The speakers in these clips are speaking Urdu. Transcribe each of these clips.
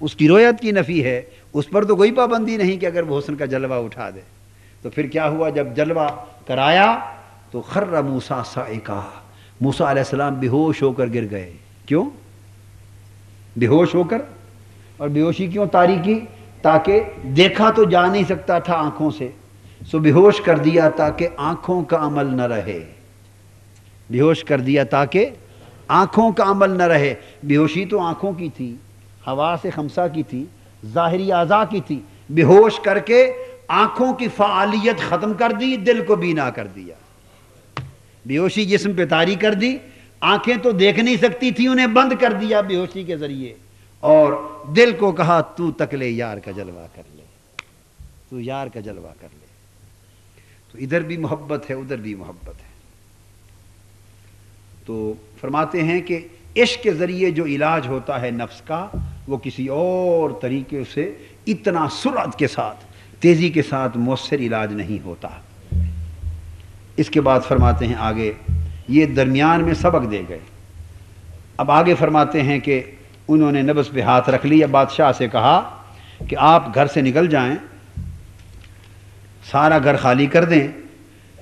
اس کی رویت کی نفی ہے، اس پر تو کوئی پابندی نہیں کہ اگر وہ حسن کا جلوہ اٹھا دے۔ تو پھر کیا ہوا، جب جلوہ کرایا تو خر موسیٰ صاعقا، موسیٰ علیہ السلام بے ہوش ہو کر گر گئے۔ کیوں بے ہوش ہو کر؟ اور بے ہوشی کیوں طاری کی؟ تاکہ دیکھا تو جا نہیں سکتا تھا آنکھوں سے، سو بے ہوش کر دیا تاکہ آنکھوں کا عمل نہ رہے، بے ہوش کر دیا تاکہ آنکھوں کا عمل نہ رہے۔ بے ہوشی تو آنکھوں کی تھی، حواس خمسہ کی تھی، ظاہری اعضاء کی تھی، بے ہوش کر کے آنکھوں کی فعالیت ختم کر دی، دل کو بینا کر دیا۔ بے ہوشی جسم پہ طاری کر دی، آنکھیں تو دیکھ نہیں سکتی تھی، انہیں بند کر دیا بے ہوشی کے ذریعے، اور دل کو کہا تو تکلے یار کا جلوہ کر لے، تو یار کا جلوہ کر لے۔ تو ادھر بھی محبت ہے، ادھر بھی محبت ہے۔ تو فرماتے ہیں کہ عشق کے ذریعے جو علاج ہوتا ہے نفس کا، وہ کسی اور طریقے سے اتنا سرعت کے ساتھ، تیزی کے ساتھ مؤثر علاج نہیں ہوتا۔ اس کے بعد فرماتے ہیں آگے، یہ درمیان میں سبق دے گئے، اب آگے فرماتے ہیں کہ انہوں نے نبض پہ ہاتھ رکھ لیا، بادشاہ سے کہا کہ آپ گھر سے نکل جائیں، سارا گھر خالی کر دیں،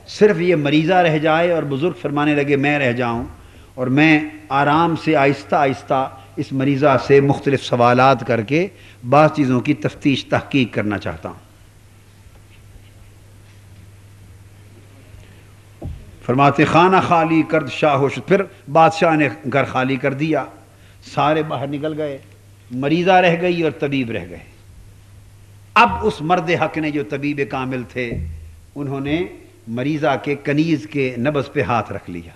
صرف یہ مریضہ رہ جائے۔ اور بزرگ فرمانے لگے میں رہ جاؤں، اور میں آرام سے آہستہ آہستہ اس مریضہ سے مختلف سوالات کر کے بعض چیزوں کی تفتیش تحقیق کرنا چاہتا ہوں۔ فرماتے خانہ خالی کرد شاہ ہوش، پھر بادشاہ نے گھر خالی کر دیا، سارے باہر نکل گئے، مریضہ رہ گئی اور طبیب رہ گئے۔ اب اس مرد حق نے جو طبیب کامل تھے، انہوں نے مریضہ کے کنیز کے نبض پہ ہاتھ رکھ لیا،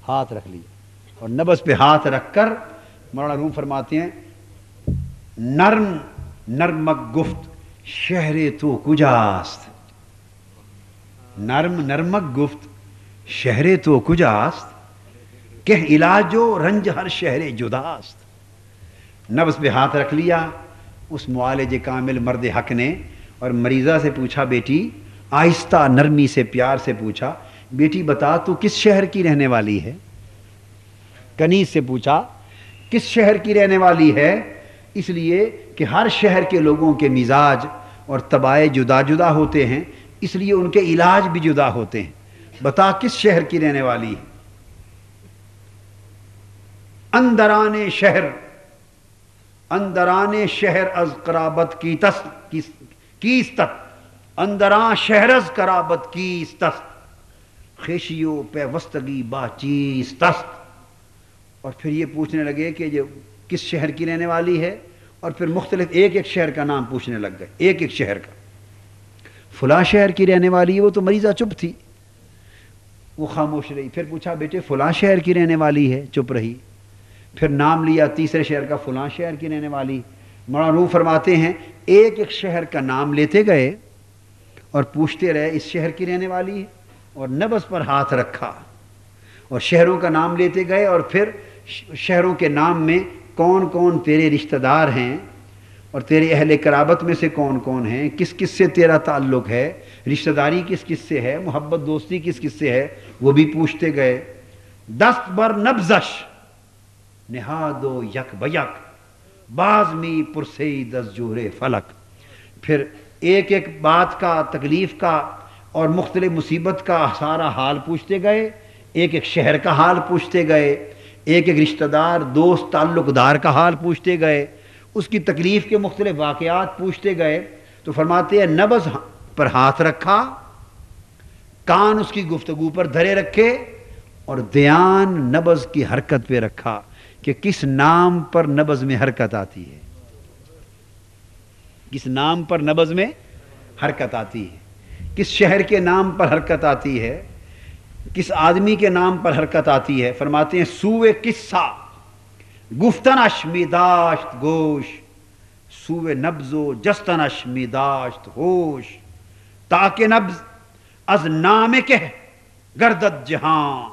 ہاتھ رکھ لیا، اور نبض پہ ہاتھ رکھ کر مولانا روم فرماتے ہیں نرم نرمک گفت شہر تو کجاست، نرم نرمک گفت شہر تو کجاست، کہ علاج و رنج ہر شہر جداست۔ نبض پہ ہاتھ رکھ لیا اس معالج کامل مرد حق نے، اور مریضہ سے پوچھا بیٹی، آہستہ نرمی سے پیار سے پوچھا، بیٹی بتا تو کس شہر کی رہنے والی ہے؟ کنیز سے پوچھا کس شہر کی رہنے والی ہے، اس لیے کہ ہر شہر کے لوگوں کے مزاج اور طبائع جدا جدا ہوتے ہیں، اس لیے ان کے علاج بھی جدا ہوتے ہیں، بتا کس شہر کی رہنے والی ہے؟ اندران شہر، اندران شہر از قرابت کیستت، اندران شہر از قرابت کیستت، خیشیو پیوستگی با چیستست۔ اور پھر یہ پوچھنے لگے کہ یہ کس شہر کی رہنے والی ہے، اور پھر مختلف ایک ایک شہر کا نام پوچھنے لگ گئے، ایک ایک شہر کا۔ فلاں شہر کی رہنے والی ہے، وہ تو مریضہ چپ تھی، وہ خاموش رہی۔ پھر پوچھا بیٹے فلاں شہر کی رہنے والی ہے، چپ رہی۔ پھر نام لیا تیسرے شہر کا، فلاں شہر کی رہنے والی۔ مولانا روح فرماتے ہیں ایک ایک شہر کا نام لیتے گئے اور پوچھتے رہے اس شہر کی رہنے والی ہے، اور نبض پر ہاتھ رکھا، اور شہروں کا نام لیتے گئے، اور پھر شہروں کے نام میں کون کون تیرے رشتہ دار ہیں، اور تیرے اہل قرابت میں سے کون کون ہیں، کس کس سے تیرا تعلق ہے، رشتہ داری کس کس سے ہے، محبت دوستی کس کس سے ہے، وہ بھی پوچھتے گئے۔ دست بر نبزش نہادو یک بیک بازمی پرسید از جور فلک۔ پھر ایک ایک بات کا، تکلیف کا اور مختلف مصیبت کا سارا حال پوچھتے گئے، ایک ایک شہر کا حال پوچھتے گئے، ایک ایک رشتہ دار دوست تعلق دار کا حال پوچھتے گئے، اس کی تکلیف کے مختلف واقعات پوچھتے گئے۔ تو فرماتے ہیں نبض پر ہاتھ رکھا، کان اس کی گفتگو پر دھرے رکھے، اور دھیان نبض کی حرکت پہ رکھا کہ کس نام پر نبض میں حرکت آتی ہے، کس نام پر نبض میں حرکت آتی ہے، کس شہر کے نام پر حرکت آتی ہے، کس آدمی کے نام پر حرکت آتی ہے۔ فرماتے ہیں سوئے قصہ گفتنش می داشت گوش، سوئے نبض و جستنش می داشت ہوش، تاکہ نبض از نام کہ گردد جہاں،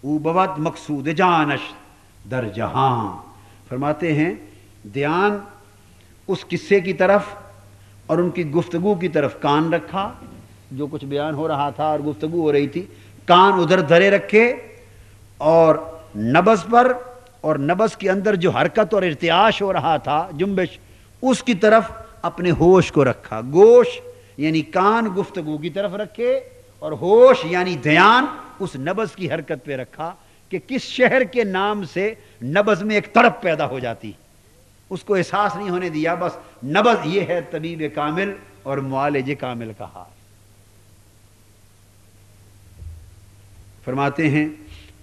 او بود مقصود جانش در جہاں۔ فرماتے ہیں دھیان اس قصے کی طرف اور ان کی گفتگو کی طرف کان رکھا، جو کچھ بیان ہو رہا تھا اور گفتگو ہو رہی تھی، کان ادھر دھرے رکھے، اور نبض پر اور نبض کے اندر جو حرکت اور ارتعاش ہو رہا تھا، جنبش، اس کی طرف اپنے ہوش کو رکھا. گوش یعنی کان گفتگو کی طرف رکھے، اور ہوش یعنی دھیان اس نبض کی حرکت پہ رکھا کہ کس شہر کے نام سے نبض میں ایک تڑپ پیدا ہو جاتی. اس کو احساس نہیں ہونے دیا. بس نبض یہ ہے طبیب کامل اور معالج کامل کا حال. فرماتے ہیں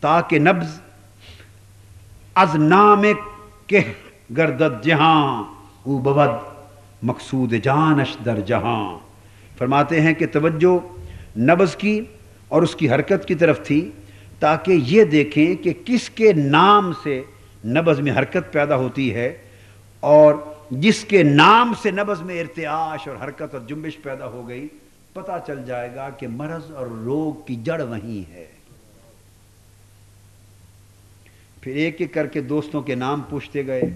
تاکہ نبض از نام کہ گردد جہاں او بود مقصود جانش در جہاں. فرماتے ہیں کہ توجہ نبض کی اور اس کی حرکت کی طرف تھی تاکہ یہ دیکھیں کہ کس کے نام سے نبض میں حرکت پیدا ہوتی ہے، اور جس کے نام سے نبض میں ارتعاش اور حرکت اور جنبش پیدا ہو گئی، پتہ چل جائے گا کہ مرض اور روگ کی جڑ وہیں ہے. پھر ایک ایک کر کے دوستوں کے نام پوچھتے گئے.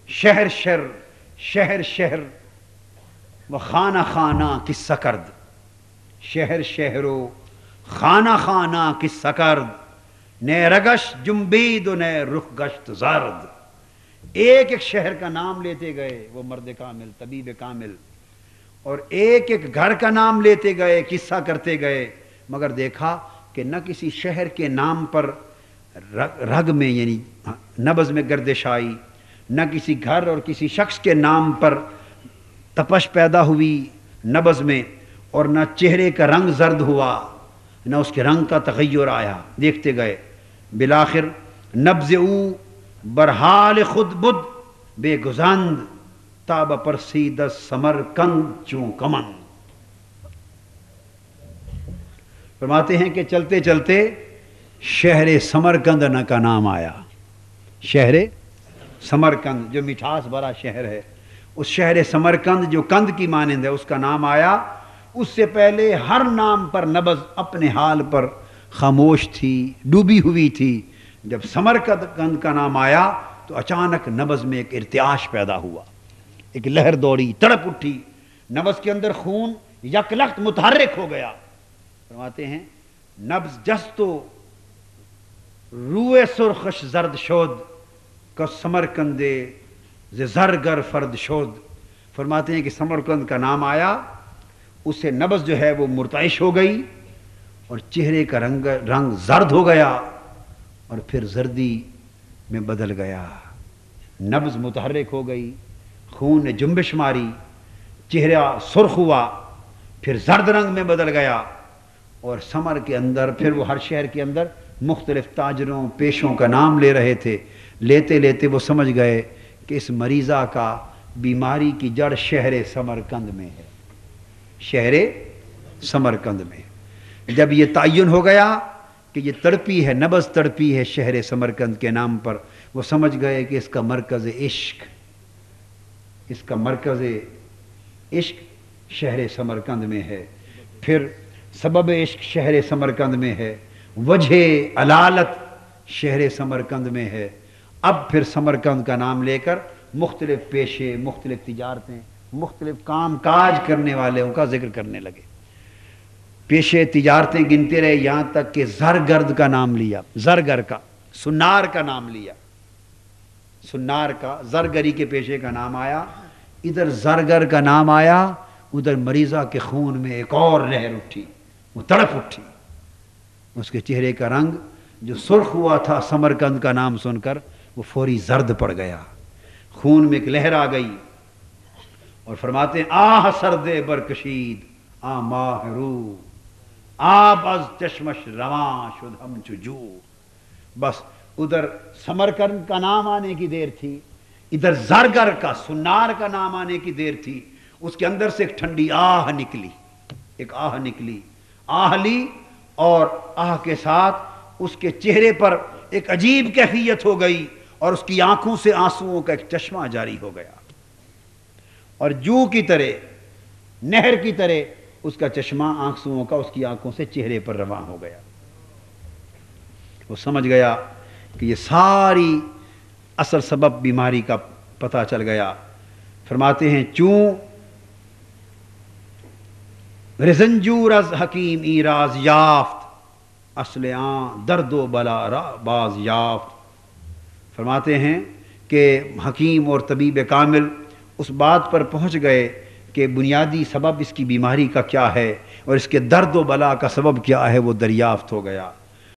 شہر شہر شہر شہر و خانہ خانہ قصہ کرد، شہر شہرو خانہ خانہ قصہ کرد، نئے رگش جنبید و نئے رخ گشت زرد. ایک ایک شہر کا نام لیتے گئے وہ مرد کامل، طبیب کامل، اور ایک ایک گھر کا نام لیتے گئے، قصہ کرتے گئے، مگر دیکھا کہ نہ کسی شہر کے نام پر رگ میں یعنی نبض میں گردش آئی، نہ کسی گھر اور کسی شخص کے نام پر تپش پیدا ہوئی نبض میں، اور نہ چہرے کا رنگ زرد ہوا، نہ اس کے رنگ کا تغیر آیا. دیکھتے گئے بالآخر نبض او برحال خود بد بے گزند تاب پرسید سمرقند چون کمن. فرماتے ہیں کہ چلتے چلتے شہر سمرقند کا نام آیا. شہر سمرقند جو مٹھاس بھرا شہر ہے، اس شہر سمرقند جو کند کی مانند ہے، اس کا نام آیا. اس سے پہلے ہر نام پر نبض اپنے حال پر خاموش تھی، ڈوبی ہوئی تھی. جب سمرقند کا نام آیا تو اچانک نبض میں ایک ارتعاش پیدا ہوا، ایک لہر دوڑی، تڑپ اٹھی، نبض کے اندر خون یک لخت متحرک ہو گیا. فرماتے ہیں نبض جستو روئے سرخش زرد شد کا سمرقندے ز زرگر فرد شد. فرماتے ہیں کہ سمرقند کا نام آیا، اس سے نبض جو ہے وہ مرتعش ہو گئی، اور چہرے کا رنگ زرد ہو گیا، اور پھر زردی میں بدل گیا. نبض متحرک ہو گئی، خون نے جنبش ماری، چہرہ سرخ ہوا، پھر زرد رنگ میں بدل گیا. اور سمر کے اندر پھر وہ ہر شہر کے اندر مختلف تاجروں پیشوں کا نام لے رہے تھے. لیتے لیتے وہ سمجھ گئے کہ اس مریضہ کا بیماری کی جڑ شہر سمرقند میں ہے، شہر سمرقند میں. جب یہ تعین ہو گیا کہ یہ تڑپی ہے، نبض تڑپی ہے شہر سمرقند کے نام پر، وہ سمجھ گئے کہ اس کا مرکز عشق، اس کا مرکز عشق شہر سمرقند میں ہے. پھر سبب عشق شہر سمرقند میں ہے، وجہ علالت شہر سمرقند میں ہے. اب پھر سمرقند کا نام لے کر مختلف پیشے، مختلف تجارتیں، مختلف کام کاج کرنے والوں کا ذکر کرنے لگے. پیشے تجارتیں گنتے رہے، یہاں تک کہ زرگرد کا نام لیا، زرگر کا، سنار کا نام لیا، سنار کا، زرگری کے پیشے کا نام آیا. ادھر زرگر کا نام آیا، ادھر مریضہ کے خون میں ایک اور لہر اٹھی، وہ تڑپ اٹھی. اس کے چہرے کا رنگ جو سرخ ہوا تھا سمرقند کا نام سن کر، وہ فوری زرد پڑ گیا، خون میں ایک لہر آ گئی. اور فرماتے ہیں آہ سرد برکشید آ ماہ رو، آب از چشمش رواں شد ہم چجو. بس ادھر سمرقند کا نام آنے کی دیر تھی، ادھر زرگر کا، سنار کا نام آنے کی دیر تھی. اس کے اندر سے ایک ٹھنڈی آہ نکلی، ایک آہ نکلی، آہ لی، اور آہ کے ساتھ اس کے چہرے پر ایک عجیب کیفیت ہو گئی، اور اس کی آنکھوں سے آنسوؤں کا ایک چشمہ جاری ہو گیا، اور جو کی طرح، نہر کی طرح اس کا چشمہ آنسوؤں کا اس کی آنکھوں سے چہرے پر رواں ہو گیا. وہ سمجھ گیا کہ یہ ساری اصل سبب بیماری کا پتہ چل گیا. فرماتے ہیں چوں رزنجور از حکیم ایراز یافت اصل آن درد و بلا را باز یافت. فرماتے ہیں کہ حکیم اور طبیب کامل اس بات پر پہنچ گئے کہ بنیادی سبب اس کی بیماری کا کیا ہے اور اس کے درد و بلا کا سبب کیا ہے، وہ دریافت ہو گیا۔